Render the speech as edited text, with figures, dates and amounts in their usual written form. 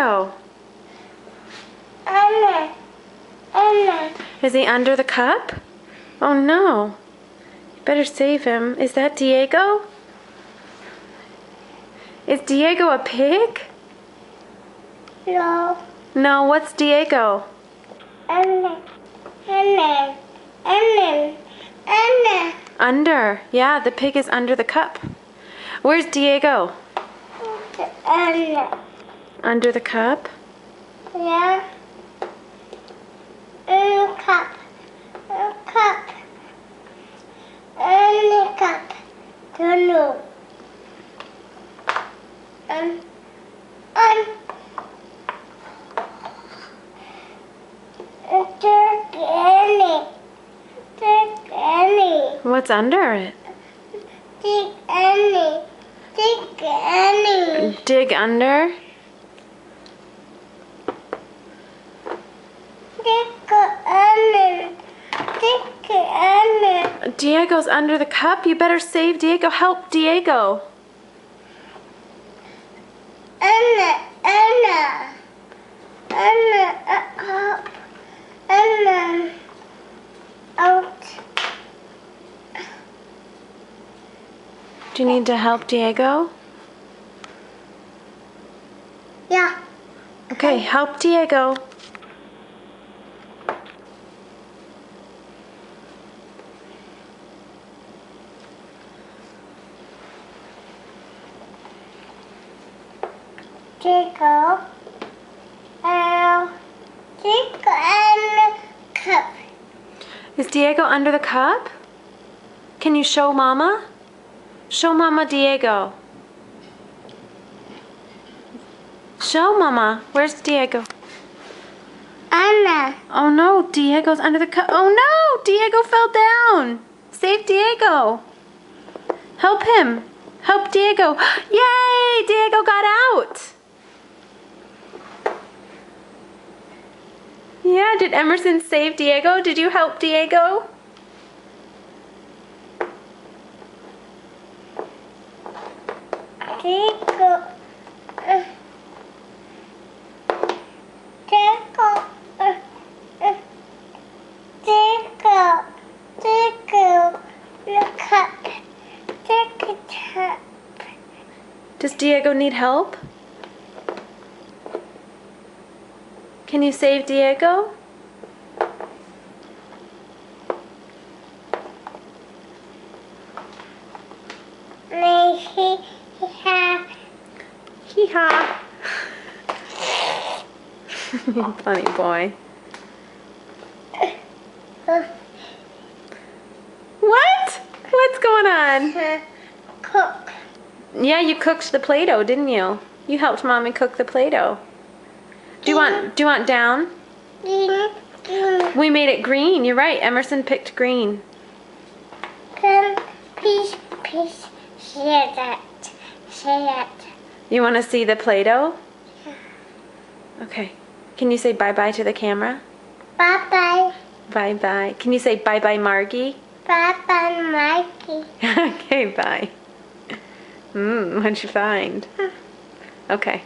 Diego? Anna. Anna. Is he under the cup? Oh no. You better save him. Is that Diego? Is Diego a pig? No. No, what's Diego? Anna. Anna. Anna. Anna. Under. Yeah, the pig is under the cup. Where's Diego? Anna. Under the cup? Yeah. In the cup. Cup. In the cup. Don't know. Take Annie. What's under it? Take Annie. Take Annie. Dig under? Take Annie. Take Annie. Diego's under the cup. You better save Diego. Help Diego. Anna. Anna. Anna. Up. Anna. Out. Do you need to help Diego? Yeah. Okay, help Diego. Diego. Diego and cup. Is Diego under the cup? Can you show Mama? Show Mama Diego. Show Mama. Where's Diego? Anna. Oh no, Diego's under the cup. Oh no, Diego fell down. Save Diego. Help him. Help Diego. Yay, Diego got out. Yeah, did Emerson save Diego? Did you help Diego? Diego. Diego. Diego. Diego. Look up. Diego tap. Does Diego need help? Can you save Diego? Hee-haw. Funny boy. What? What's going on? Cook. Yeah, you cooked the Play-Doh, didn't you? You helped Mommy cook the Play-Doh. Do you want down? Green. Green. We made it green. You're right. Emerson picked green. Please. Share that. Share that. You want to see the Play-Doh? Okay. Can you say bye-bye to the camera? Bye-bye. Bye-bye. Can you say bye-bye, Margie? Bye-bye, Mikey. Okay, bye. What'd you find? Okay.